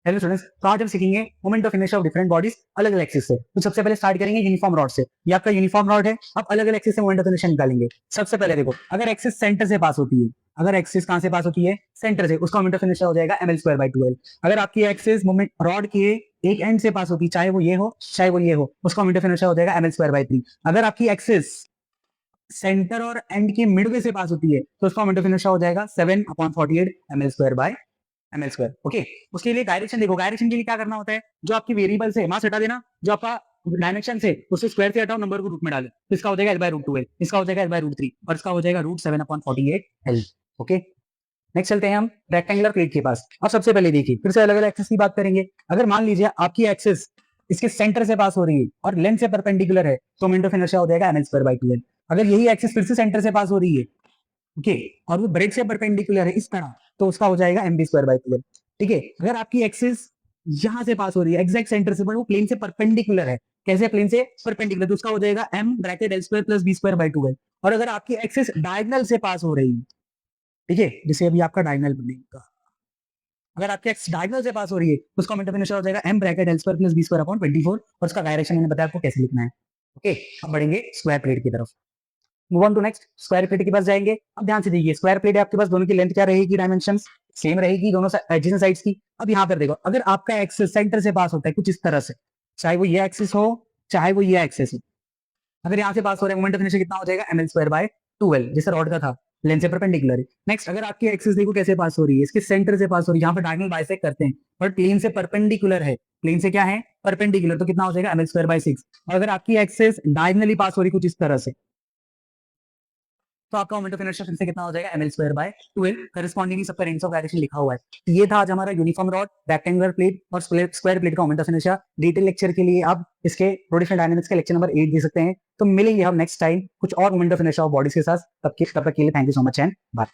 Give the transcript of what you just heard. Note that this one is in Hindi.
हेलो स्टूडेंट्स, तो आज हम सीखेंगे moment of inertia of different bodies अलग अलग एक्सिस से। तो सबसे पहले स्टार्ट करेंगे यूनिफॉर्म रॉड से। ये आपका यूनिफॉर्म रॉड है। अब अलग अलग एक्सिस से मोमेंट ऑफ इनर्शिया निकालेंगे। सबसे पहले देखो, अगर एक्सिस सेंटर से पास होती है, अगर एक्सिस कहां से पास होती है? सेंटर से, उसका मोमेंट ऑफ इनर्शिया हो जाएगा ml²/2l। अगर आपकी एक्सिस मोमेंट रॉड के एक एंड से पास होती है, चाहे वो ये हो चाहे वो ये हो, उसका मोमेंट ऑफ इनर्शिया हो जाएगा ml²/3। अगर आपकी एक्सिस सेंटर और एंड के मिडवे से पास होती है, तो उसका मोमेंट ऑफ इनर्शिया हो जाएगा 7/48 ml²/ml²। ओके, उसके लिए डायरेक्शन देखो। डायरेक्शन के लिए क्या करना होता है? जो आपकी वेरिएबल से मास हटा देना, जो आपका डायमेंशन से उससे स्क्वायर से हटाओ, नंबर को रूट में डालो, तो इसका हो जाएगा l/√2l, इसका हो जाएगा l/√3 और इसका हो जाएगा √7/48l। ओके, नेक्स्ट चलते हैं हम रेक्टेंगुलर प्लेट के पास। अब सबसे पहले देखिए, फिर से अलग अलग एक्सिस की बात करेंगे। अगर मान लीजिए आपकी एक्सिस इसके सेंटर से पास हो रही है और लेंथ से परपेंडिकुलर है, तो मोमेंट ऑफ इनर्शिया हो जाएगा ml²/2l। अगर यही एक्सिस फिर से सेंटर से पास हो रही है, ओके, और वो ब्रेड से परपेंडिकुलर है इस तरह, तो उसका हो जाएगा mb²/2l। ठीक है, अगर आपकी एक्सिस यहां से पास हो रही है एग्जैक्ट सेंटर से, पर वो प्लेन से परपेंडिकुलर है, कैसे? प्लेन से परपेंडिकुलर, तो उसका हो जाएगा m(l²+b²/2l। और अगर आपकी एक्सिस डायगोनल से पास हो रही है, ठीक है, जैसे अभी आपका डायगोनल बनेगा, अगर आपकी एक्सिस डायगोनल से पास हो रही है, तो उसका मोमेंट ऑफ इनर्शिया हो जाएगा m(l²+b²/24) और उसका डायरेक्शन मैंने बताया आपको कैसे लिखना है। ओके, अब बढ़ेंगे स्क्वायर प्लेट की तरफ। Move on to next, square plate के पास जाएंगे। अब ध्यान से देखिए, स्क्वायर प्लेट है आपके पास, दोनों की लेंथ क्या रहेगी? डायमेंशंस सेम रहेगी दोनों एडजेसेंट साइड्स की। अब यहाँ पर देखो, अगर आपका एक्सिस सेंटर से पास होता है कुछ इस तरह से, चाहे वो ये एक्सिस हो चाहे वो ये एक्सिस हो, अगर यहाँ से पास हो रहा है, मोमेंट ऑफ इनर्शिया कितना हो जाएगा? ml²/2l, जैसे रॉड का था, लेंथ से परपेंडिकुलर है। नेक्स्ट, अगर आपकी एक्सिस देखो कैसे पास हो रही है, इसके सेंटर से पास हो रही है, यहाँ पर डायगोनल बाइसेक्ट करते हैं, बट प्लेन से परपेंडिकुलर है, प्लेन से क्या है? परपेंडिकुलर, तो कितना हो जाएगा? ml²/6। और अगर आपकी एक्सिस डायगोनली पास हो रही कुछ इस तरह से, तो आपका मोमेंट ऑफ इनर्शिया फिर से कितना हो जाएगा? ml²/2l। करस्पॉन्डिंगली सब पर रेंज ऑफ डायरेक्शन लिखा हुआ है। तो ये था आज हमारा यूनिफॉर्म रॉड, रेक्टेंगुलर प्लेट और स्क्वायर प्लेट का moment of inertia. Detail lecture के लिए आप इसके रोटेशनल डायनामिक्स के लेक्चर नंबर 8 दे सकते हैं। तो मिलेंगे हम नेक्स्ट टाइम कुछ और moment of inertia of bodies के साथ। तब तक के लिए thank you so much and bye.